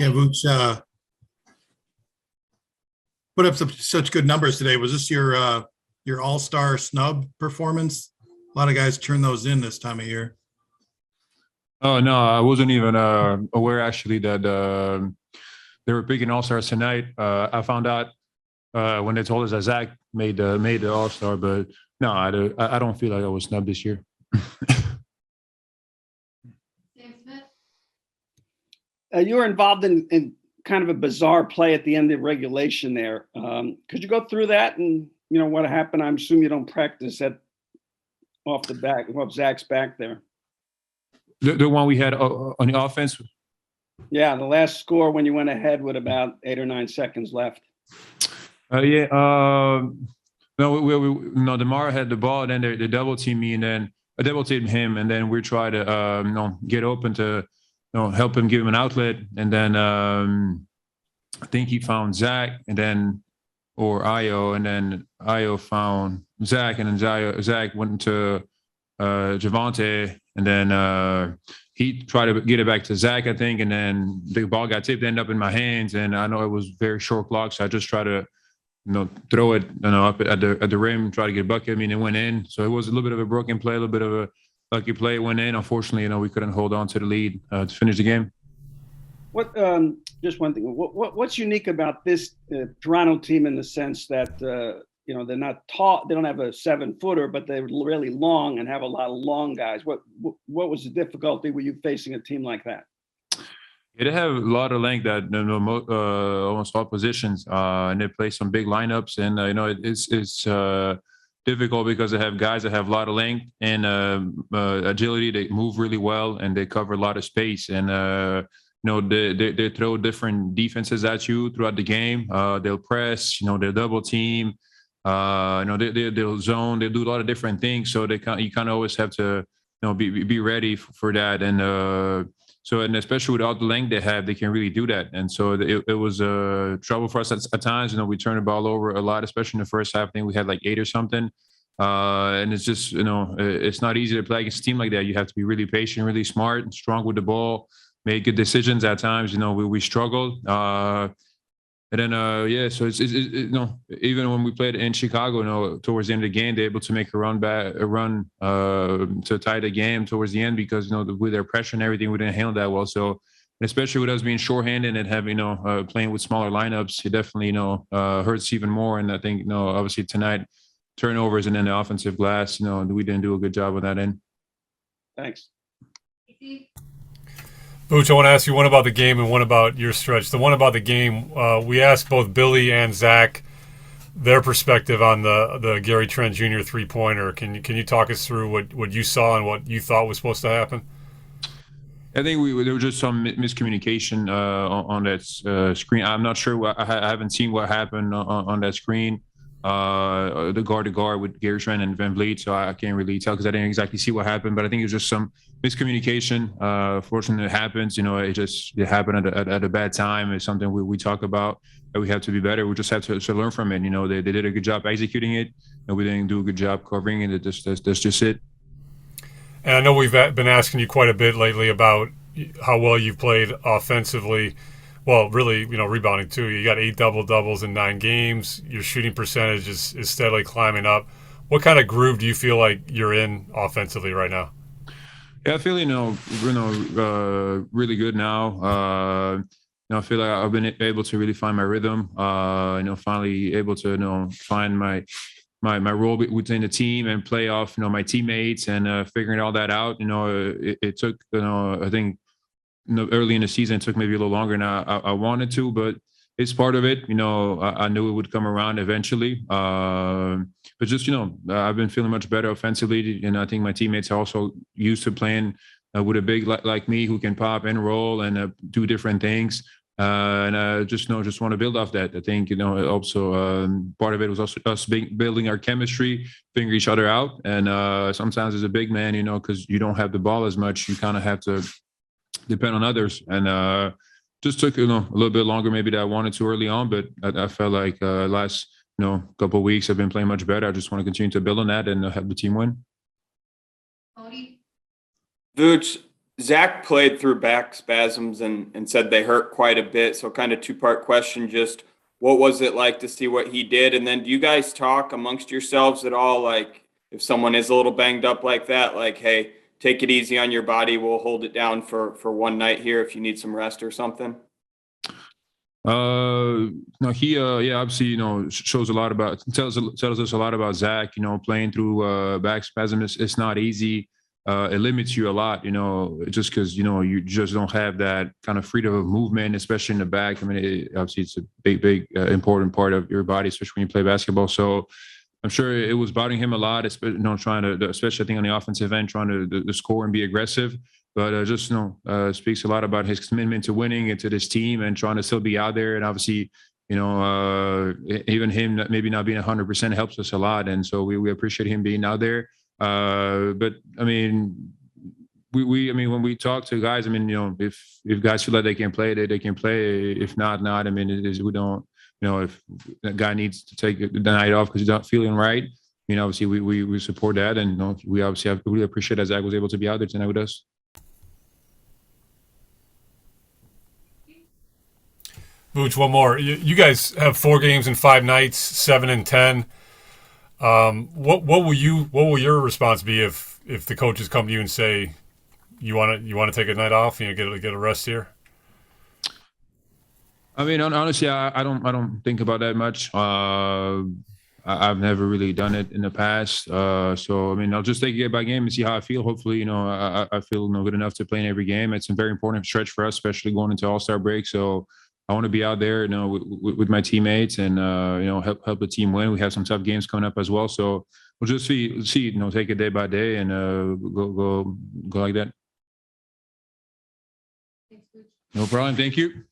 Yeah, Vooch put up such good numbers today. Was this your all-star snub performance? A lot of guys turn those in this time of year. Oh no, I wasn't even aware actually that they were picking all stars tonight. I found out when they told us that Zach made the all star, but no, I don't feel like I was snubbed this year. You were involved in kind of a bizarre play at the end of regulation there. Could you go through that and what happened? I'm assuming you don't practice that off Zach's back there. The one we had on the offense. Yeah, the last score when you went ahead with about 8 or 9 seconds left. Yeah. No, DeMar had the ball, and then they double teamed me, and then I double teamed him, and then we tried to get open to help him, give him an outlet, and then I think he found Zach, and then or Io, and then Io found Zach, and then Zach went into Javante, and then he tried to get it back to Zach, I think, and then the ball got tipped, ended up in my hands, and I know it was very short clock, so I just tried to throw it up at the rim, try to get a bucket. I mean, it went in, so it was a little bit of a broken play, a little bit of a lucky play. It went in. Unfortunately, we couldn't hold on to the lead to finish the game. What? Just one thing. What's unique about this Toronto team in the sense that they're not tall, they don't have a 7-footer, but they're really long and have a lot of long guys. What was the difficulty? Were you facing a team like that? Yeah, they have a lot of length at almost all positions, and they play some big lineups. And it's difficult because they have guys that have a lot of length and agility. They move really well and they cover a lot of space. And they throw different defenses at you throughout the game. They'll press, they'll double team. They'll zone. They do a lot of different things. So you kind of always have to be ready for that. And and especially with all the length they have, they can really do that. And so it was trouble for us at times. We turned the ball over a lot, especially in the first half. I think we had like 8 or something. And it's just, it's not easy to play against a team like that. You have to be really patient, really smart, and strong with the ball, make good decisions at times. We struggled. And then, so it's even when we played in Chicago, towards the end of the game, they're able to make a run to tie the game towards the end because, with their pressure and everything, we didn't handle that well. So, especially with us being shorthanded and having, playing with smaller lineups, it definitely, hurts even more. And I think, obviously tonight, turnovers and then the offensive glass, we didn't do a good job with that end. Thanks. Vooch, I want to ask you one about the game and one about your stretch. The one about the game, we asked both Billy and Zach their perspective on the Gary Trent Jr. 3-pointer. Can you talk us through what you saw and what you thought was supposed to happen? I think there was just some miscommunication on that screen. I'm not sure. I haven't seen what happened on that screen. The guard to guard with Gary Trent and Van Vliet, so I can't really tell because I didn't exactly see what happened. But I think it was just some miscommunication. Fortunately, it happens. It happened at a bad time. It's something we talk about that we have to be better. We just have to learn from it. They did a good job executing it, and we didn't do a good job covering it. That's just it. And I know we've been asking you quite a bit lately about how well you've played offensively. Well, really, rebounding too. You got 8 double-doubles in 9 games. Your shooting percentage is steadily climbing up. What kind of groove do you feel like you're in offensively right now? Yeah, I feel really good now. I feel like I've been able to really find my rhythm. Finally able to find my role within the team and play off my teammates and figuring all that out. It took I think. Early in the season, it took maybe a little longer than I wanted to, but it's part of it. I knew it would come around eventually. But just, I've been feeling much better offensively, and I think my teammates are also used to playing with a big like me who can pop and roll and do different things. And I just want to build off that. I think, also part of it was also us building our chemistry, figuring each other out. And sometimes as a big man, because you don't have the ball as much, you kind of have to depend on others, and just took a little bit longer maybe than I wanted to early on, but I felt like last couple of weeks I've been playing much better. I just want to continue to build on that and have the team win. Vooch, Zach played through back spasms and said they hurt quite a bit. So kind of two-part question, just what was it like to see what he did? And then do you guys talk amongst yourselves at all? Like if someone is a little banged up like that, like, hey, take it easy on your body. We'll hold it down for one night here if you need some rest or something. No, he yeah, obviously, shows a lot about tells us a lot about Zach. Playing through back spasm it's not easy. It limits you a lot, just because you just don't have that kind of freedom of movement, especially in the back. I mean, obviously it's a big important part of your body, especially when you play basketball. So I'm sure it was bothering him a lot, trying to, especially I think on the offensive end, trying to score and be aggressive. But just speaks a lot about his commitment to winning and to this team and trying to still be out there. And obviously, even him maybe not being 100% helps us a lot. And so we appreciate him being out there. But I mean, I mean, when we talk to guys, I mean, if guys feel like they can play, they can play. If not. I mean, we don't. If that guy needs to take the night off because he's not feeling right, obviously we support that, and we obviously really appreciate that Zach was able to be out there tonight with us. Vooch, one more. You guys have 4 games in 5 nights, 7 and 10. What will your response be if the coaches come to you and say you want to take a night off, get a rest here? I mean, honestly, I don't think about that much. I've never really done it in the past. So I mean, I'll just take it by game and see how I feel. Hopefully, I feel good enough to play in every game. It's a very important stretch for us, especially going into All-Star break. So I want to be out there, with my teammates and help the team win. We have some tough games coming up as well. So we'll just see, take it day by day and go like that. No problem. Thank you.